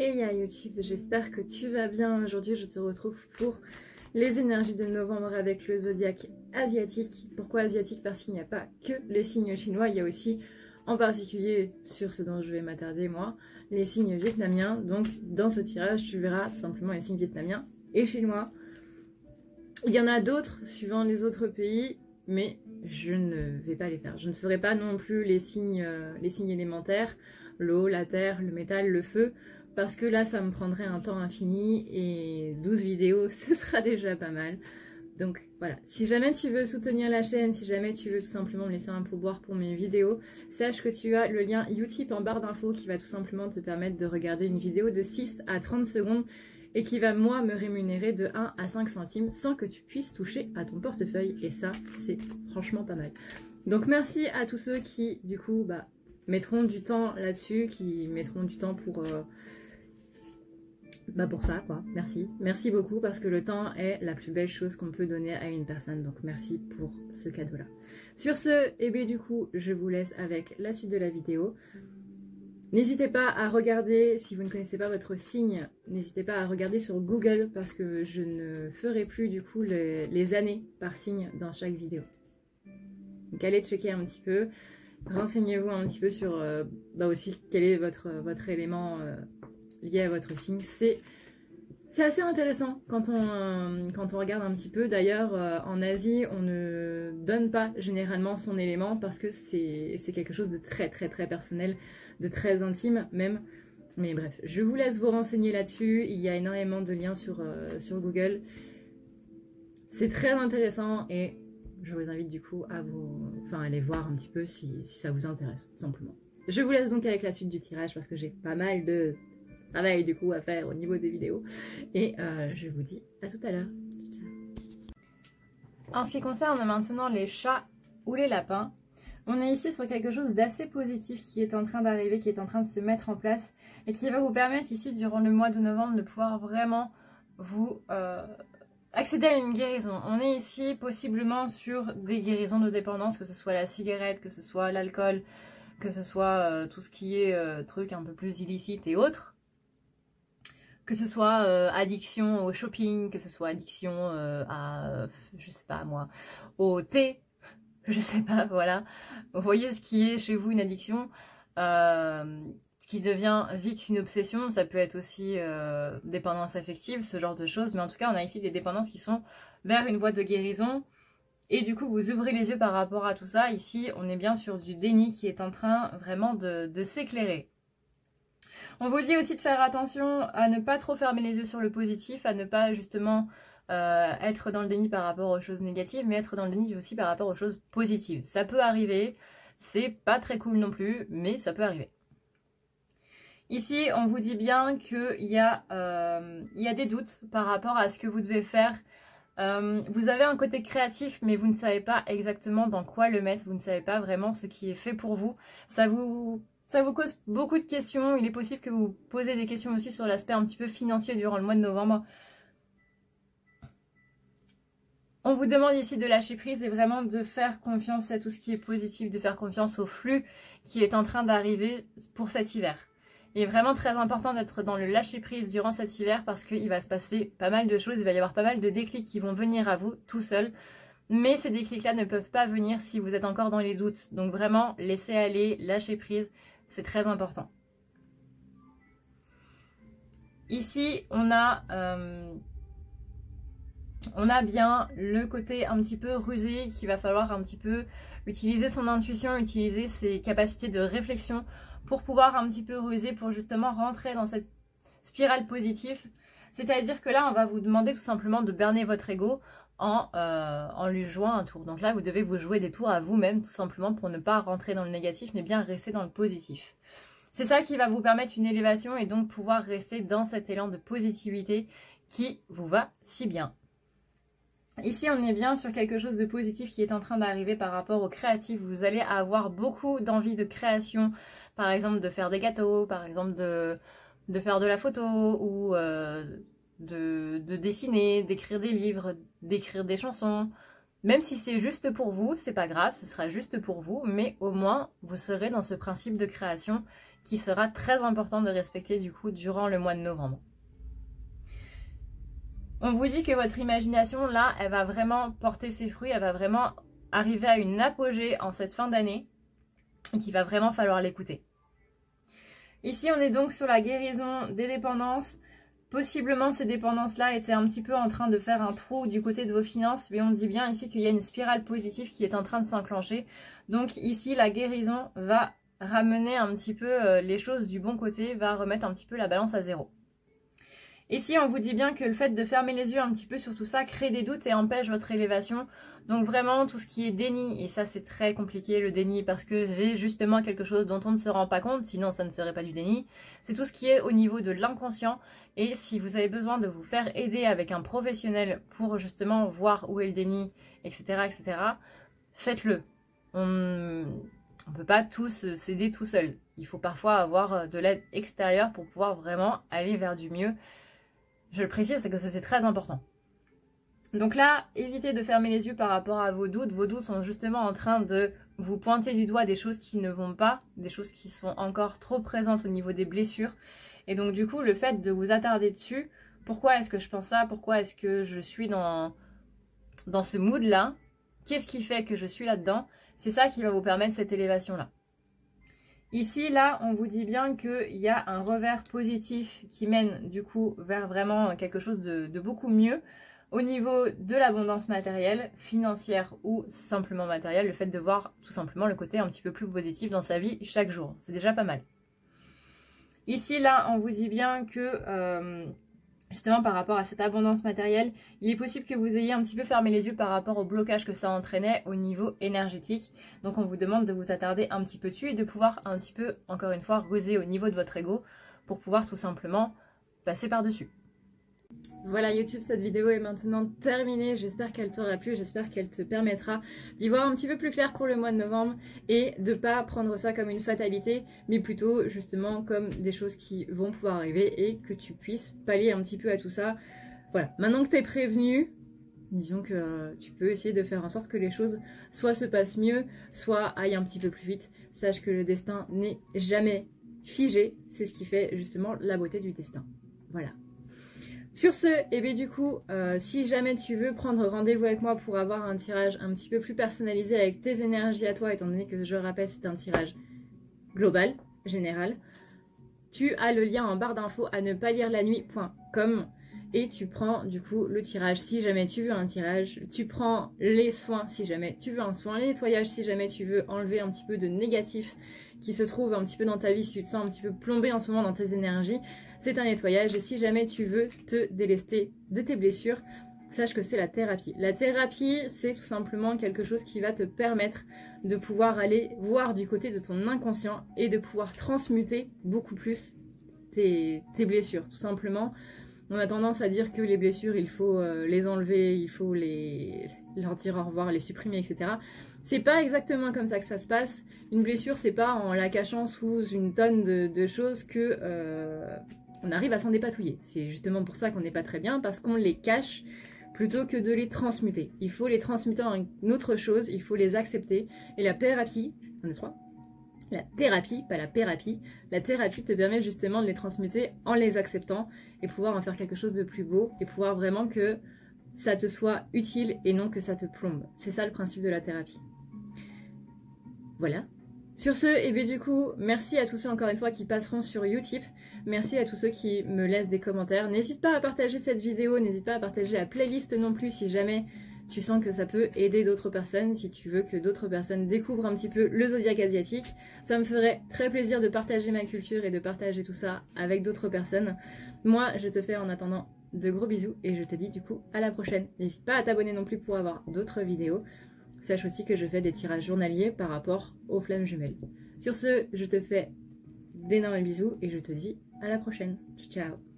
Hey à YouTube, j'espère que tu vas bien. Aujourd'hui je te retrouve pour les énergies de novembre avec le zodiaque asiatique. Pourquoi asiatique? Parce qu'il n'y a pas que les signes chinois, il y a aussi en particulier, sur ce dont je vais m'attarder moi, les signes vietnamiens. Donc dans ce tirage tu verras tout simplement les signes vietnamiens et chinois. Il y en a d'autres suivant les autres pays, mais je ne vais pas les faire. Je ne ferai pas non plus les signes élémentaires, l'eau, la terre, le métal, le feu, parce que là ça me prendrait un temps infini et 12 vidéos ce sera déjà pas mal. Donc voilà, si jamais tu veux soutenir la chaîne, si jamais tu veux tout simplement me laisser un pourboire pour mes vidéos, sache que tu as le lien Utip en barre d'infos qui va tout simplement te permettre de regarder une vidéo de 6 à 30 secondes et qui va moi me rémunérer de 1 à 5 centimes sans que tu puisses toucher à ton portefeuille, et ça c'est franchement pas mal. Donc merci à tous ceux qui du coup mettront du temps là-dessus, qui mettront du temps pour ça quoi. Merci beaucoup, parce que le temps est la plus belle chose qu'on peut donner à une personne, donc merci pour ce cadeau là. Sur ce, et bien du coup je vous laisse avec la suite de la vidéo. N'hésitez pas à regarder, si vous ne connaissez pas votre signe, n'hésitez pas à regarder sur Google, parce que je ne ferai plus du coup les années par signe dans chaque vidéo. Donc allez checker un petit peu, renseignez-vous un petit peu sur aussi quel est votre élément lié à votre signe. C'est assez intéressant quand on regarde un petit peu. D'ailleurs, en Asie, on ne donne pas généralement son élément parce que c'est quelque chose de très personnel, de très intime même. Mais bref, je vous laisse vous renseigner là-dessus. Il y a énormément de liens sur Google. C'est très intéressant et je vous invite du coup à aller voir un petit peu si ça vous intéresse, tout simplement. Je vous laisse donc avec la suite du tirage parce que j'ai pas mal de travail du coup à faire au niveau des vidéos, et je vous dis à tout à l'heure. En ce qui concerne maintenant les chats ou les lapins, on est ici sur quelque chose d'assez positif qui est en train d'arriver, qui est en train de se mettre en place et qui va vous permettre ici durant le mois de novembre de pouvoir vraiment vous accéder à une guérison. On est ici possiblement sur des guérisons de dépendance, que ce soit la cigarette, que ce soit l'alcool, que ce soit tout ce qui est truc un peu plus illicite et autres. Que ce soit addiction au shopping, que ce soit addiction je sais pas moi, au thé, je sais pas, voilà. Vous voyez ce qui est chez vous une addiction, ce qui devient vite une obsession. Ça peut être aussi dépendance affective, ce genre de choses. Mais en tout cas, on a ici des dépendances qui sont vers une voie de guérison. Et du coup, vous ouvrez les yeux par rapport à tout ça. Ici, on est bien sur du déni qui est en train vraiment de s'éclairer. On vous dit aussi de faire attention à ne pas trop fermer les yeux sur le positif, à ne pas justement être dans le déni par rapport aux choses négatives, mais être dans le déni aussi par rapport aux choses positives. Ça peut arriver, c'est pas très cool non plus, mais ça peut arriver. Ici, on vous dit bien qu'il y a des doutes par rapport à ce que vous devez faire. Vous avez un côté créatif, mais vous ne savez pas exactement dans quoi le mettre, vous ne savez pas vraiment ce qui est fait pour vous. Ça vous cause beaucoup de questions. Il est possible que vous posez des questions aussi sur l'aspect un petit peu financier durant le mois de novembre. On vous demande ici de lâcher prise et vraiment de faire confiance à tout ce qui est positif, de faire confiance au flux qui est en train d'arriver pour cet hiver. Il est vraiment très important d'être dans le lâcher prise durant cet hiver parce qu'il va se passer pas mal de choses, il va y avoir pas mal de déclics qui vont venir à vous tout seul. Mais ces déclics-là ne peuvent pas venir si vous êtes encore dans les doutes. Donc vraiment, laissez aller, lâchez prise. C'est très important. Ici, on a bien le côté un petit peu rusé qu'il va falloir un petit peu utiliser son intuition, utiliser ses capacités de réflexion pour pouvoir un petit peu ruser, pour justement rentrer dans cette spirale positive. C'est-à-dire que là, on va vous demander tout simplement de berner votre ego en lui jouant un tour. Donc là, vous devez vous jouer des tours à vous-même, tout simplement, pour ne pas rentrer dans le négatif, mais bien rester dans le positif. C'est ça qui va vous permettre une élévation et donc pouvoir rester dans cet élan de positivité qui vous va si bien. Ici, on est bien sur quelque chose de positif qui est en train d'arriver par rapport au créatif. Vous allez avoir beaucoup d'envie de création, par exemple de faire des gâteaux, par exemple de faire de la photo ou de dessiner, d'écrire des livres, d'écrire des chansons. Même si c'est juste pour vous, c'est pas grave, ce sera juste pour vous, mais au moins vous serez dans ce principe de création qui sera très important de respecter du coup durant le mois de novembre. On vous dit que votre imagination là, elle va vraiment porter ses fruits, elle va vraiment arriver à une apogée en cette fin d'année et qu'il va vraiment falloir l'écouter. Ici, on est donc sur la guérison des dépendances. Possiblement, ces dépendances-là étaient un petit peu en train de faire un trou du côté de vos finances, mais on dit bien ici qu'il y a une spirale positive qui est en train de s'enclencher. Donc ici, la guérison va ramener un petit peu les choses du bon côté, va remettre un petit peu la balance à zéro. Ici, on vous dit bien que le fait de fermer les yeux un petit peu sur tout ça crée des doutes et empêche votre élévation. Donc vraiment, tout ce qui est déni, et ça c'est très compliqué le déni parce que j'ai justement quelque chose dont on ne se rend pas compte, sinon ça ne serait pas du déni. C'est tout ce qui est au niveau de l'inconscient. Et si vous avez besoin de vous faire aider avec un professionnel pour justement voir où est le déni, etc., etc., faites-le. On ne peut pas tous s'aider tout seul. Il faut parfois avoir de l'aide extérieure pour pouvoir vraiment aller vers du mieux. Je le précise, c'est que c'est très important. Donc là, évitez de fermer les yeux par rapport à vos doutes. Vos doutes sont justement en train de vous pointer du doigt des choses qui ne vont pas, des choses qui sont encore trop présentes au niveau des blessures. Et donc du coup, le fait de vous attarder dessus, pourquoi est-ce que je pense ça? Pourquoi est-ce que je suis dans ce mood-là? Qu'est-ce qui fait que je suis là-dedans? C'est ça qui va vous permettre cette élévation-là. Ici, là, on vous dit bien qu'il y a un revers positif qui mène du coup vers vraiment quelque chose de beaucoup mieux au niveau de l'abondance matérielle, financière ou simplement matérielle, le fait de voir tout simplement le côté un petit peu plus positif dans sa vie chaque jour. C'est déjà pas mal. Ici, là, on vous dit bien que justement par rapport à cette abondance matérielle, il est possible que vous ayez un petit peu fermé les yeux par rapport au blocage que ça entraînait au niveau énergétique. Donc on vous demande de vous attarder un petit peu dessus et de pouvoir un petit peu, encore une fois, ruser au niveau de votre ego pour pouvoir tout simplement passer par-dessus. Voilà YouTube, cette vidéo est maintenant terminée. J'espère qu'elle t'aura plu, j'espère qu'elle te permettra d'y voir un petit peu plus clair pour le mois de novembre et de ne pas prendre ça comme une fatalité, mais plutôt justement comme des choses qui vont pouvoir arriver et que tu puisses pallier un petit peu à tout ça. Voilà, maintenant que tu es prévenu, disons que tu peux essayer de faire en sorte que les choses soit se passent mieux, soit aillent un petit peu plus vite. Sache que le destin n'est jamais figé, c'est ce qui fait justement la beauté du destin. Voilà. Sur ce, et bien du coup, si jamais tu veux prendre rendez-vous avec moi pour avoir un tirage un petit peu plus personnalisé avec tes énergies à toi, étant donné que je rappelle c'est un tirage global, général, tu as le lien en barre d'infos à ne pas lire la nuit.com et tu prends du coup le tirage si jamais tu veux un tirage, tu prends les soins si jamais tu veux un soin, les nettoyages si jamais tu veux enlever un petit peu de négatif qui se trouve un petit peu dans ta vie, si tu te sens un petit peu plombé en ce moment dans tes énergies, c'est un nettoyage. Et si jamais tu veux te délester de tes blessures, sache que c'est la thérapie. La thérapie, c'est tout simplement quelque chose qui va te permettre de pouvoir aller voir du côté de ton inconscient et de pouvoir transmuter beaucoup plus tes blessures, tout simplement. On a tendance à dire que les blessures, il faut les enlever, il faut leur dire au revoir, les supprimer, etc. C'est pas exactement comme ça que ça se passe. Une blessure, c'est pas en la cachant sous une tonne de choses que on arrive à s'en dépatouiller. C'est justement pour ça qu'on n'est pas très bien, parce qu'on les cache plutôt que de les transmuter. Il faut les transmuter en une autre chose, il faut les accepter. Et la thérapie, on est trois. La thérapie, pas la thérapie, la thérapie te permet justement de les transmuter en les acceptant et pouvoir en faire quelque chose de plus beau et pouvoir vraiment que ça te soit utile et non que ça te plombe. C'est ça le principe de la thérapie. Voilà. Sur ce, et bien du coup, merci à tous ceux encore une fois qui passeront sur Utip. Merci à tous ceux qui me laissent des commentaires. N'hésite pas à partager cette vidéo, n'hésite pas à partager la playlist non plus si jamais tu sens que ça peut aider d'autres personnes, si tu veux que d'autres personnes découvrent un petit peu le zodiaque asiatique. Ça me ferait très plaisir de partager ma culture et de partager tout ça avec d'autres personnes. Moi, je te fais en attendant de gros bisous et je te dis du coup à la prochaine. N'hésite pas à t'abonner non plus pour avoir d'autres vidéos. Sache aussi que je fais des tirages journaliers par rapport aux flammes jumelles. Sur ce, je te fais d'énormes bisous et je te dis à la prochaine. Ciao!